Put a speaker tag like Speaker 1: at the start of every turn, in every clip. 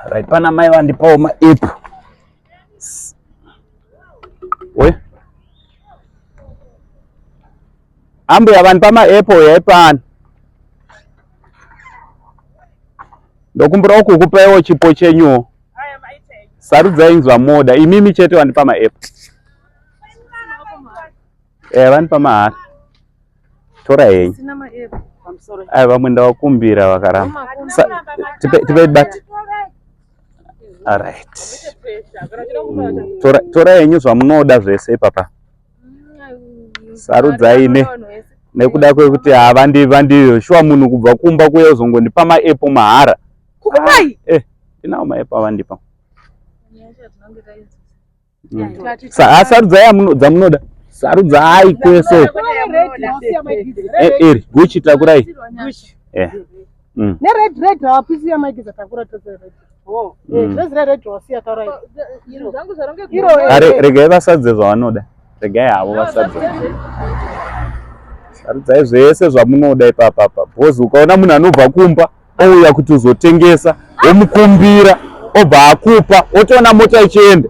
Speaker 1: Right, pana Mai Vandipa MaApple. We ambu ya Vandipa MaApple yaipana. Ndokumbura uku kupewo chipo chenyu. Sarudzai nzwa moda. Imimi chete Vandipa MaApple. Vandipa Mahara. Tora yenyu.
Speaker 2: Sina MaApple. I'm sorry.
Speaker 1: Vamwe ndawakumbira vakaramba. Tipe bati. Alright. Tora yenyu zvamunoda zvese papa. Sarudzai nekuda kwekuti havandi shuwa munhu kubva kumba kuya uzongondipa MaApple Mahara.
Speaker 2: Kukupai?
Speaker 1: Ndinawo MaApple Vandipa. Sarudzai dzamunoda. Sarudzai kwese. Eri guchi takurai.
Speaker 2: Ne red hapisi ya maiki zatakura tose red. Oh, red wasiya tarai.
Speaker 1: Regai vasadze zvavanoda. Regai havo vasadze. Sarudzai zvese zvamunoda ipapa. Bhozi ukaona munhu anobva kumba ouya kuti uzotengesa, womukumbira, obva akupa, otoona mota ichienda.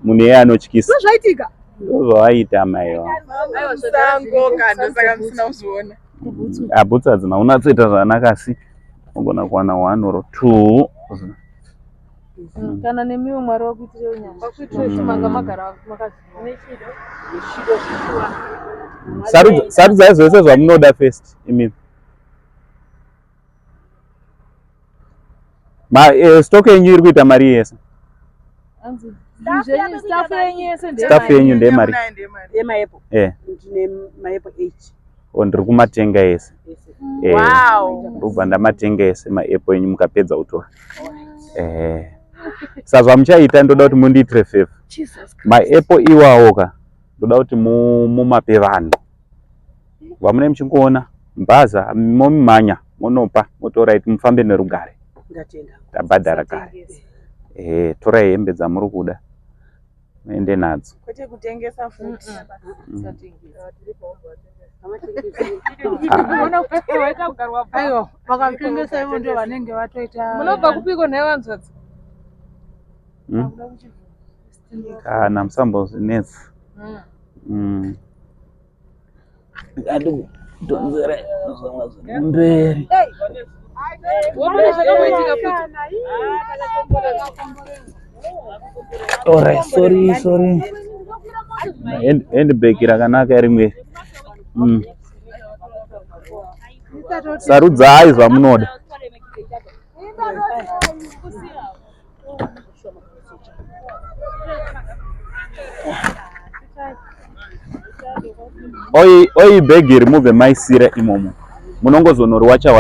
Speaker 1: Munhu iye anotyisa.
Speaker 2: Zvaitika?
Speaker 1: Ndozvavaita mai vangu. Bhutsu hadzina unatsoita zvakanaka asi ugona kuwana 1 or 2.
Speaker 2: Kana nemiwo Mwari wakuitire unyanga. Wakuitire shumanga magara
Speaker 1: sarudzai zvese zvamunoda first imimi. Stock yenyu iri kuita mari yese. Staff yenyu ndemari.
Speaker 2: MaApple. Ndine MaApple 8.
Speaker 1: Ndiri kumatenga ese.
Speaker 2: Wow.
Speaker 1: Ndobva ndamatenga ese MaApple yenyu mukapedza kutora. Saka muchaita ndoda kuti mundiitire favor. MaApple iwawo ka ndoda kuti mumape vanhu. Vamune muchingoona mbaza momimanya monopa motora iti mufambe nerugare.
Speaker 2: Ndatenda.
Speaker 1: Tabhadhara kare. Tora hembe dzamuri kuda. Muende nadzo.
Speaker 2: Kwete kutengesa futi. Aiyo, vakatengesa ivo ndio vanenge vatoita. Munobva kupiko naye vanzodzi?
Speaker 1: Kana musambozvinetsa. Ngadu donzere mberi. Alright, sorry. Handbag rakanaka rimwe. Sarudzai zvamunoda. Oi bag remove maisira imomo. Munongozonoriwacha.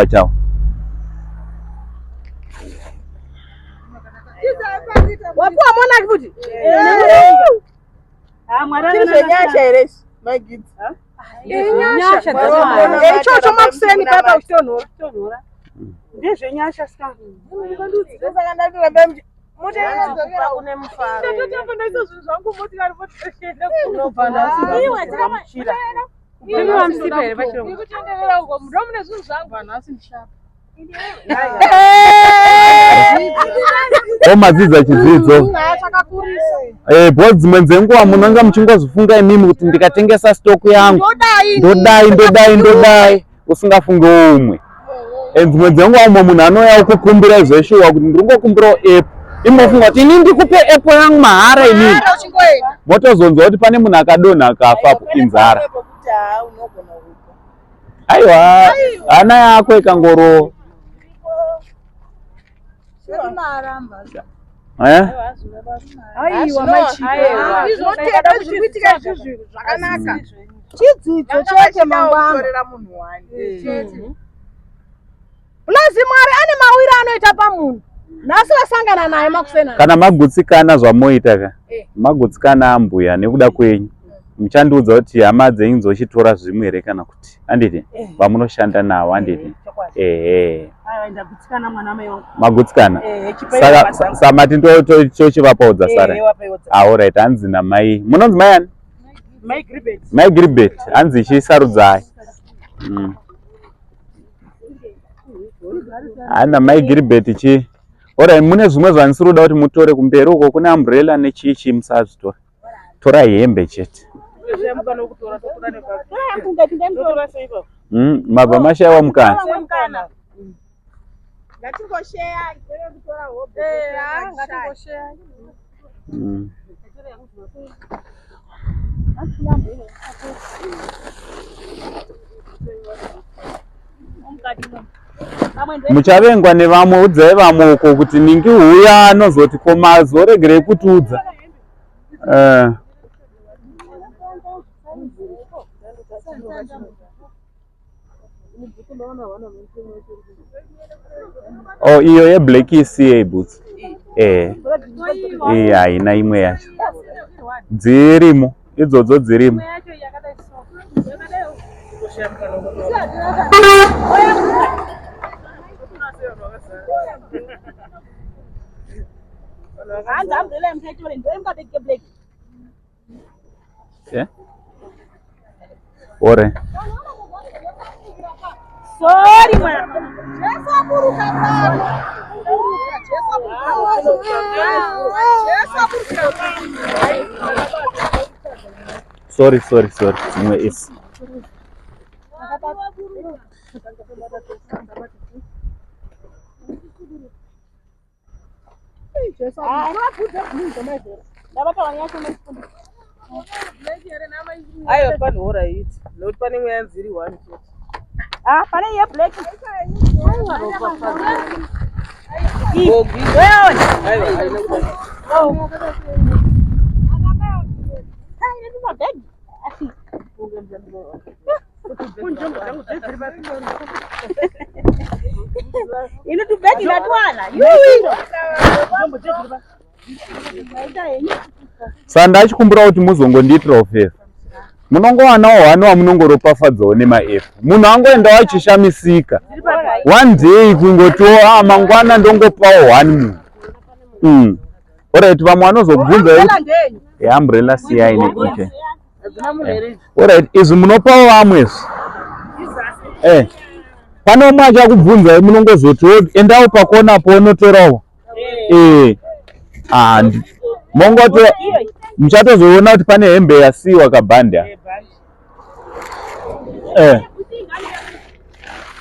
Speaker 2: Wapuwa mwana kuti? Nyasha ere my kids. Nyasha. Ichocho makuseni papa utonora. Ndezve nyasha ska. Saka ndakuramba mutenga kune mufaro. Ndatotambanisa zvinhu zvangu motikari motoshenda kunopanda asikamuchira. Iwe wamsipa ere pachirongwa? Ndikutenderera uko ndo mune zvinhu zvangu vanhu asi ndishapa.
Speaker 1: Omadzidza chidzidzo. Bhodzi dzimwe dzenguva munonga muchingozifunga imimi kuti ndikatengesa stock yangu ndodai usingafunge umwe. Dzimwe dzenguva umwe munhu anouya kukumbira zveshuwa kuti ndiri ngokumbirawo Apple. Imofunga kuti ini ndikupe Apple yangu mahara imimi. Motozonzwa kuti pane munhu akadonha akafa inzara. Aiwa, hana yako ikangoro.
Speaker 2: Chidzidzo chete mangwana. Plus Mwari ane mawira anoita pamunhu. Nhasi vasangana naye makusena.
Speaker 1: Kana magutsikana zvamoita ka. Magutsikana ambuya nekuda kwenyu. Muchandiudza kuti hama dzenyu dzochitora zvimwe here kana kuti handiti vamunoshanda nawo handiti.
Speaker 2: Ndagutsikana mwana mai wangu.
Speaker 1: Magutsikana. Saka mati tochivapaudza sara. Alright, hanzi namai. Munonzi mai ani? Mai Gribet. Hanzi chisarudzai. Ana Mai Gribet Ora mune zvimwe zvanisinoda kuti mutore kumberi uko kuna umbrella nechichi musazvitora. Tora hembe chete. Mabva mashaiwa mukana. Muchavengwa nevamwe udzai vamwe uko kuti ningi huya anozoti koma zoregerei kutiudza. Oh, iyo ye black CA boots. Haina imwe yacho. Dzirimo, idzodzo dzirimo. Ore.
Speaker 2: Sorry,
Speaker 1: Sorry. Somewhere is.
Speaker 2: Ayo pani hora hit. Not pani mwenzi one. Pane ye black.
Speaker 1: Sandachikumbira kuti muzongondiitirawo favor. Munongowanawo hano wamunongoropafadzawo nemaF. Munhu angoenda wachishamisika. One day kungotiwo mangwana ndongopawo 1 munhu. Alright, vamwe vanozobvunza kuti umbrella siyai neiche. Alright, izvi munopawo vamwe. Pane umwe achakubvunzai munongozotiwo endawo pakona paunotorawo. Mongoto muchatozoona kuti pane hembe yasiiwa kabhanda.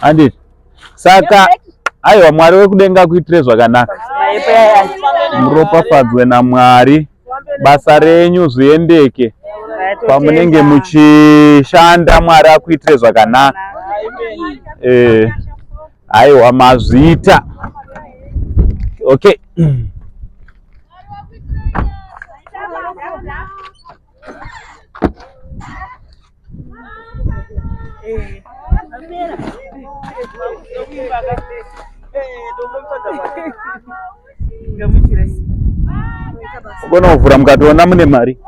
Speaker 1: Anditi. Saka aiwa Mwari wekudenga kuitire zvakanaka. Muropafadzwe naMwari. Basa renyu zviendeke. Pamunenge muchishanda Mwari akuitire zvakanaka. Aiwa mazviita. Okay. Kona kuvhura mukatoona mune mari.